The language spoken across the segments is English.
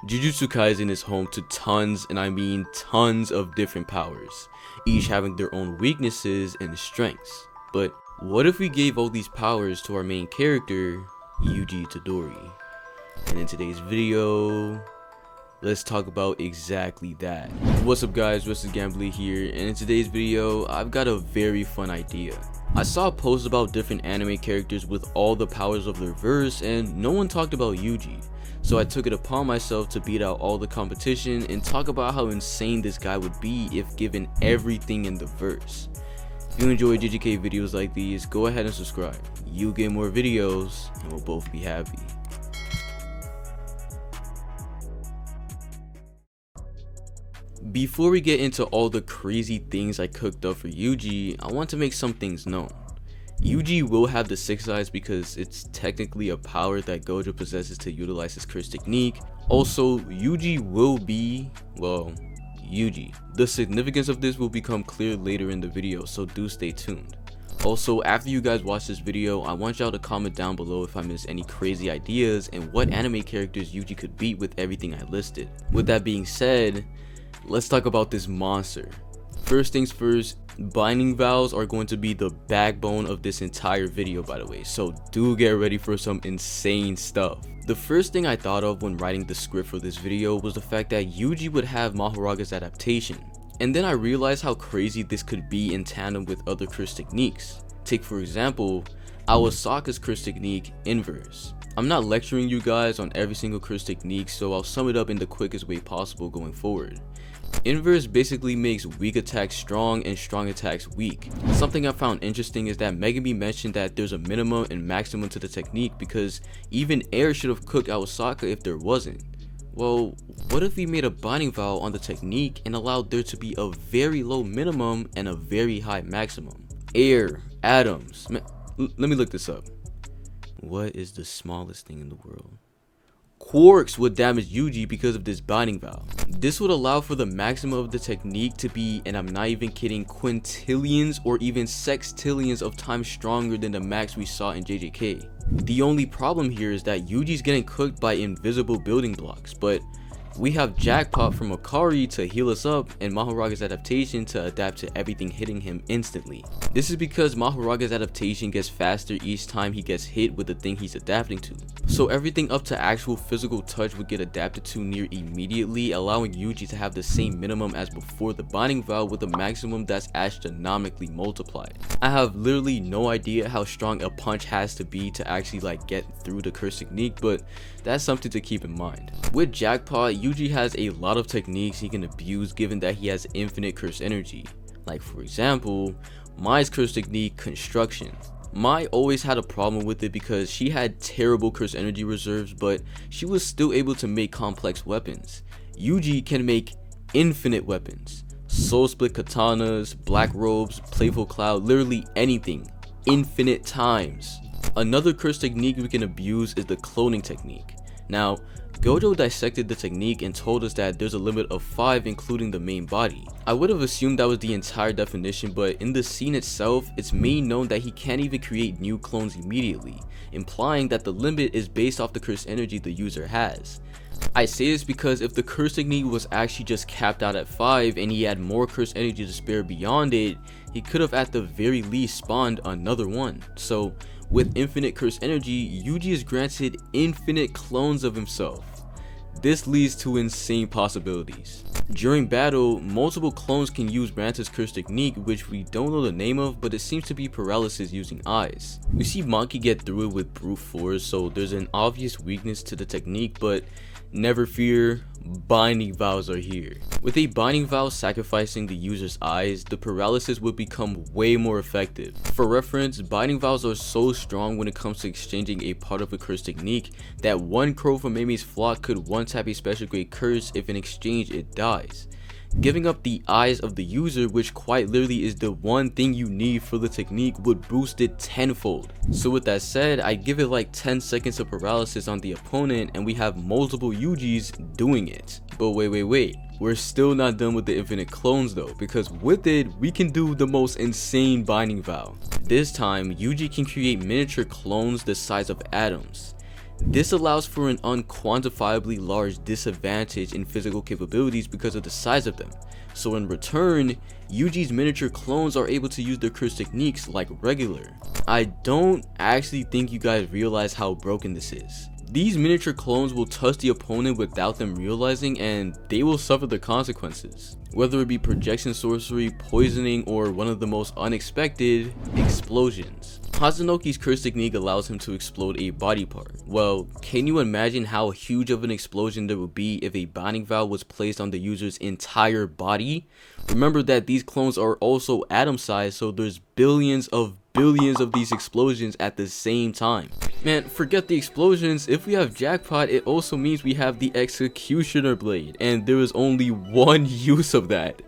Jujutsu Kaisen is home to tons, and I mean tons of different powers, each having their own weaknesses and strengths. But what if we gave all these powers to our main character, Yuji Itadori? And in today's video, let's talk about exactly that. What's up guys, this is Gamblrr here, and in today's video, I've got a very fun idea. I saw a post about different anime characters with all the powers of their verse, and no one talked about Yuji. So I took it upon myself to beat out all the competition and talk about how insane this guy would be if given everything in the verse. If you enjoy JJK videos like these, go ahead and subscribe. You get more videos and we'll both be happy. Before we get into all the crazy things I cooked up for Yuji, I want to make some things known. Yuji will have the 6 eyes because it's technically a power that Gojo possesses to utilize his curse technique. Also, Yuji will be, well, Yuji. The significance of this will become clear later in the video, so do stay tuned. Also, after you guys watch this video, I want y'all to comment down below if I missed any crazy ideas and what anime characters Yuji could beat with everything I listed. With that being said, let's talk about this monster. First things first, binding vows are going to be the backbone of this entire video, by the way, so do get ready for some insane stuff. The first thing I thought of when writing the script for this video was the fact that Yuji would have Mahoraga's adaptation, and then I realized how crazy this could be in tandem with other curse techniques. Take for example, Awasaka's curse technique, Inverse. I'm not lecturing you guys on every single curse technique, so I'll sum it up in the quickest way possible going forward. Inverse basically makes weak attacks strong and strong attacks weak. Something I found interesting is that Megumi mentioned that there's a minimum and maximum to the technique because even Air should have cooked Awasaka if there wasn't. Well, what if we made a binding vow on the technique and allowed there to be a very low minimum and a very high maximum? Air, atoms, let me look this up. What is the smallest thing in the world? Quarks would damage Yuji because of this binding vow. This would allow for the maximum of the technique to be, and I'm not even kidding, quintillions or even sextillions of times stronger than the max we saw in JJK. The only problem here is that Yuji's getting cooked by invisible building blocks, but we have Jackpot from Akari to heal us up and Mahoraga's adaptation to adapt to everything hitting him instantly. This is because Mahoraga's adaptation gets faster each time he gets hit with the thing he's adapting to. So everything up to actual physical touch would get adapted to near immediately, allowing Yuji to have the same minimum as before the binding vow with a maximum that's astronomically multiplied. I have literally no idea how strong a punch has to be to actually get through the curse technique, but that's something to keep in mind. With Jackpot, Yuji has a lot of techniques he can abuse given that he has infinite curse energy. Like for example, Mai's curse technique, Construction. Mai always had a problem with it because she had terrible curse energy reserves, but she was still able to make complex weapons. Yuji can make infinite weapons. Soul split katanas, black robes, playful cloud, literally anything. Infinite times. Another curse technique we can abuse is the cloning technique. Now, Gojo dissected the technique and told us that there's a limit of 5 including the main body. I would have assumed that was the entire definition, but in the scene itself, it's made known that he can't even create new clones immediately, implying that the limit is based off the curse energy the user has. I say this because if the curse technique was actually just capped out at 5 and he had more curse energy to spare beyond it, he could have at the very least spawned another one. So with infinite curse energy, Yuji is granted infinite clones of himself. This leads to insane possibilities. During battle, multiple clones can use Ranta's curse technique, which we don't know the name of, but it seems to be paralysis using eyes. We see Monkey get through it with brute force, so there's an obvious weakness to the technique, but never fear, binding vows are here. With a binding vow sacrificing the user's eyes, the paralysis would become way more effective. For reference, binding vows are so strong when it comes to exchanging a part of a curse technique that one crow from Mimi's flock could one tap a special grade curse if in exchange it dies, giving up the eyes of the user, which quite literally is the one thing you need for the technique, would boost it tenfold. So with that said, I give it like 10 seconds of paralysis on the opponent and we have multiple Yujis doing it. But wait, we're still not done with the infinite clones though, because with it we can do the most insane binding vow. This time Yuji can create miniature clones the size of atoms. This allows for an unquantifiably large disadvantage in physical capabilities because of the size of them. So in return, Yuji's miniature clones are able to use their curse techniques like regular. I don't actually think you guys realize how broken this is. These miniature clones will touch the opponent without them realizing, and they will suffer the consequences. Whether it be projection sorcery, poisoning, or one of the most unexpected, explosions. Hazunoki's curse technique allows him to explode a body part. Well, can you imagine how huge of an explosion there would be if a binding vow was placed on the user's entire body? Remember that these clones are also atom sized, so there's billions of these explosions at the same time. Man, forget the explosions. If we have jackpot, it also means we have the executioner blade, and there is only one use of that: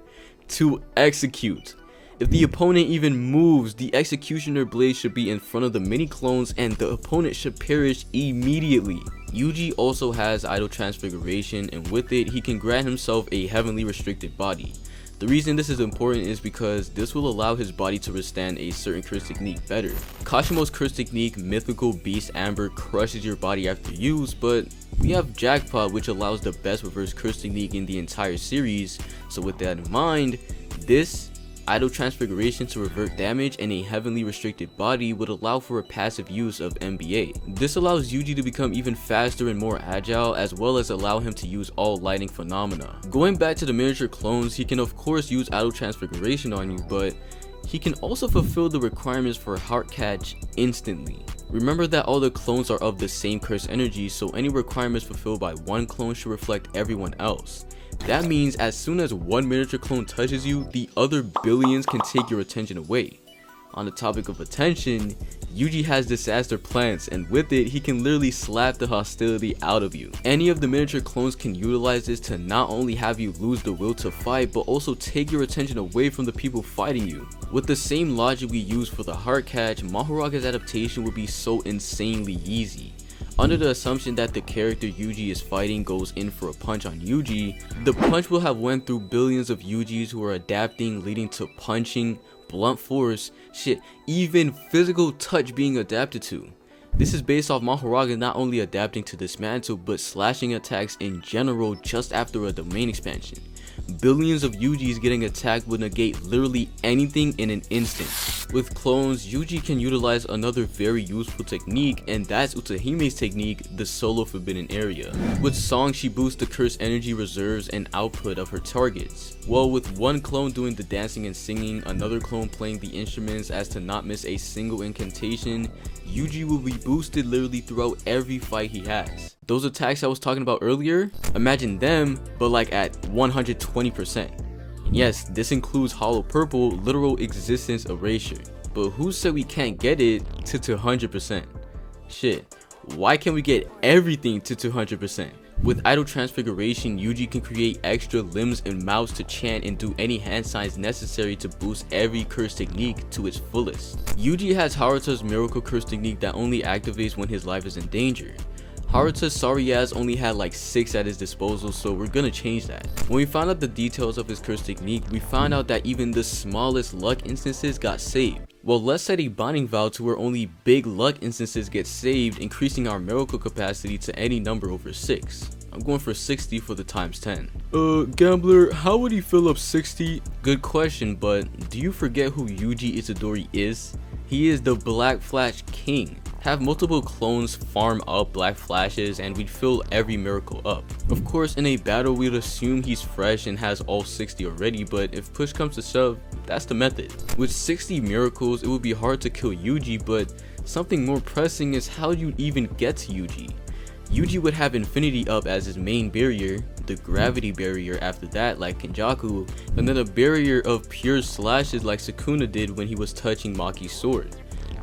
to execute. If the opponent even moves, the executioner blade should be in front of the mini clones and the opponent should perish immediately. Yuji also has idle transfiguration, and with it he can grant himself a heavenly restricted body. The reason this is important is because this will allow his body to withstand a certain curse technique better. Kashimo's curse technique, Mythical Beast Amber, crushes your body after use, but we have Jackpot, which allows the best reverse curse technique in the entire series. So with that in mind, this idle transfiguration to revert damage and a heavenly restricted body would allow for a passive use of MBA. This allows Yuji to become even faster and more agile, as well as allow him to use all lightning phenomena. Going back to the miniature clones, he can of course use idle transfiguration on you, but he can also fulfill the requirements for heart catch instantly. Remember that all the clones are of the same curse energy, so any requirements fulfilled by one clone should reflect everyone else. That means as soon as one miniature clone touches you, the other billions can take your attention away. On the topic of attention, Yuji has disaster plants, and with it, he can literally slap the hostility out of you. Any of the miniature clones can utilize this to not only have you lose the will to fight, but also take your attention away from the people fighting you. With the same logic we use for the heart catch, Mahoraga's adaptation would be so insanely easy. Under the assumption that the character Yuji is fighting goes in for a punch on Yuji, the punch will have went through billions of Yujis who are adapting, leading to punching, blunt force, shit, even physical touch being adapted to. This is based off Mahoraga not only adapting to dismantle, but slashing attacks in general just after a domain expansion. Billions of Yujis getting attacked would negate literally anything in an instant. With clones, Yuji can utilize another very useful technique, and that's Utahime's technique, the solo forbidden area. With Song, she boosts the curse energy reserves and output of her targets. Well, with one clone doing the dancing and singing, another clone playing the instruments as to not miss a single incantation, Yuji will be boosted literally throughout every fight he has. Those attacks I was talking about earlier, imagine them, but like at 120%. And yes, this includes Hollow Purple, literal existence erasure. But who said we can't get it to 200%? Shit, why can't we get everything to 200%? With idle transfiguration, Yuji can create extra limbs and mouths to chant and do any hand signs necessary to boost every curse technique to its fullest. Yuji has Haruta's miracle curse technique that only activates when his life is in danger. Haruta's sorry ass only had like 6 at his disposal, so we're gonna change that. When we found out the details of his curse technique, we found out that even the smallest luck instances got saved. Well, let's set a binding vow to where only big luck instances get saved, increasing our miracle capacity to any number over 6. I'm going for 60 for the times 10. Gamblrr, how would he fill up 60? Good question, but do you forget who Yuji Itadori is? He is the Black Flash King. Have multiple clones farm up black flashes and we'd fill every miracle up. Of course, in a battle we'd assume he's fresh and has all 60 already, but if push comes to shove, that's the method. With 60 miracles, it would be hard to kill Yuji, but something more pressing is how you'd even get to Yuji. Yuji would have Infinity up as his main barrier, the Gravity barrier after that like Kenjaku, and then a barrier of pure slashes like Sukuna did when he was touching Maki's sword.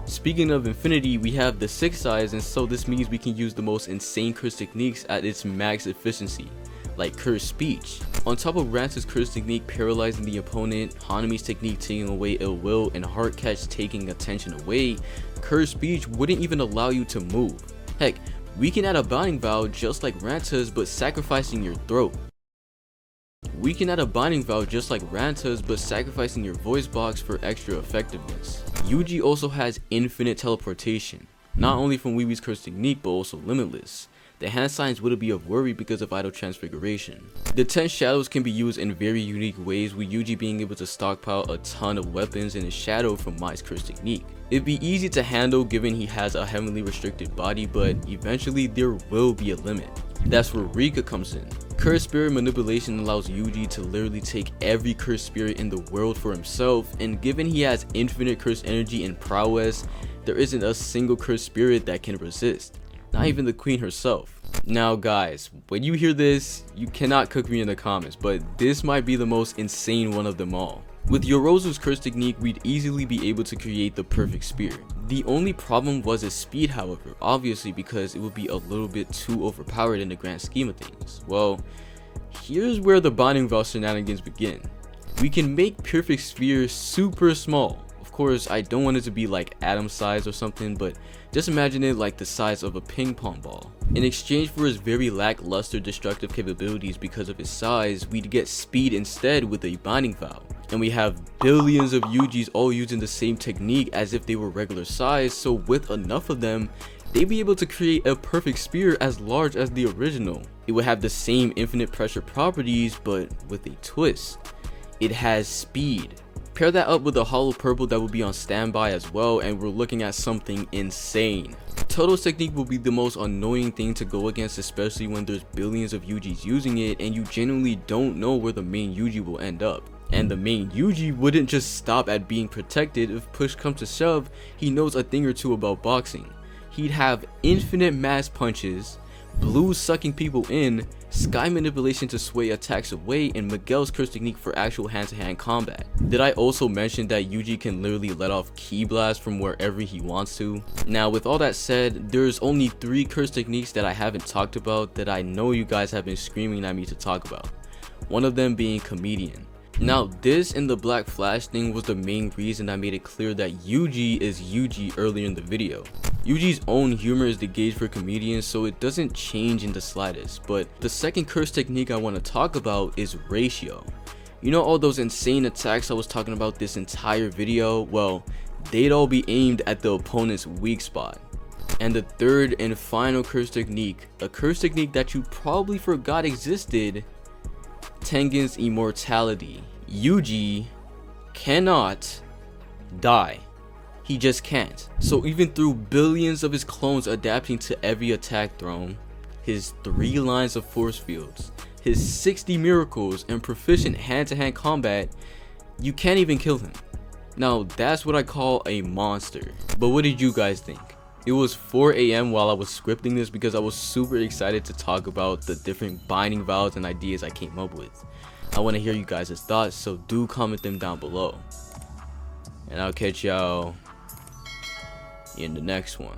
Speaking of Infinity, we have the 6 size, and so this means we can use the most insane curse techniques at its max efficiency, like Curse Speech. On top of Rance's curse technique paralyzing the opponent, Hanami's technique taking away ill will, and Heart Catch taking attention away, Curse Speech wouldn't even allow you to move. Heck, we can add a binding vow just like Ranta's, but sacrificing your throat. We can add a binding vow just like Ranta's, but sacrificing your voice box for extra effectiveness. Yuji also has infinite teleportation. not only from Weewee's curse technique but also limitless. The hand signs wouldn't be of worry because of idle transfiguration. The 10 shadows can be used in very unique ways, with Yuji being able to stockpile a ton of weapons in his shadow from Mai's curse technique. It'd be easy to handle given he has a heavily restricted body, but eventually there will be a limit. That's where Rika comes in. Curse spirit manipulation allows Yuji to literally take every curse spirit in the world for himself, and given he has infinite curse energy and prowess, there isn't a single curse spirit that can resist. Not even the queen herself. Now guys, when you hear this, you cannot cook me in the comments, but this might be the most insane one of them all. With Yorozu's curse technique, we'd easily be able to create the perfect spear. The only problem was its speed, however, obviously because it would be a little bit too overpowered in the grand scheme of things. Well, here's where the binding valve shenanigans begin. We can make perfect sphere super small. Of course, I don't want it to be like atom size or something, but just imagine it like the size of a ping pong ball. In exchange for his very lackluster destructive capabilities because of his size, we'd get speed instead with a binding valve. And we have billions of Yujis all using the same technique as if they were regular size, so with enough of them, they'd be able to create a perfect spear as large as the original. It would have the same infinite pressure properties, but with a twist. It has speed. Pair that up with a hollow purple that will be on standby as well, and we're looking at something insane. Toto's technique will be the most annoying thing to go against, especially when there's billions of Yujis using it and you genuinely don't know where the main Yuji will end up. And the main Yuji wouldn't just stop at being protected. If push comes to shove, he knows a thing or two about boxing. He'd have infinite mass punches, blue sucking people in, sky manipulation to sway attacks away, and Miguel's curse technique for actual hand-to-hand combat. Did I also mention that Yuji can literally let off ki blasts from wherever he wants to? Now with all that said, there's only 3 curse techniques that I haven't talked about that I know you guys have been screaming at me to talk about. One of them being comedian. Now this and the black flash thing was the main reason I made it clear that Yuji is Yuji earlier in the video. Yuji's own humor is the gauge for comedians, so it doesn't change in the slightest. But the second curse technique I want to talk about is ratio. You know all those insane attacks I was talking about this entire video? Well, they'd all be aimed at the opponent's weak spot. And the third and final curse technique, a curse technique that you probably forgot existed, Tengen's immortality. Yuji cannot die. He just can't. So even through billions of his clones adapting to every attack thrown, his 3 lines of force fields, his 60 miracles, and proficient hand-to-hand combat, you can't even kill him. Now that's what I call a monster. But what did you guys think? It was 4 AM while I was scripting this because I was super excited to talk about the different binding valves and ideas I came up with. I want to hear you guys' thoughts, so do comment them down below. And I'll catch y'all in the next one.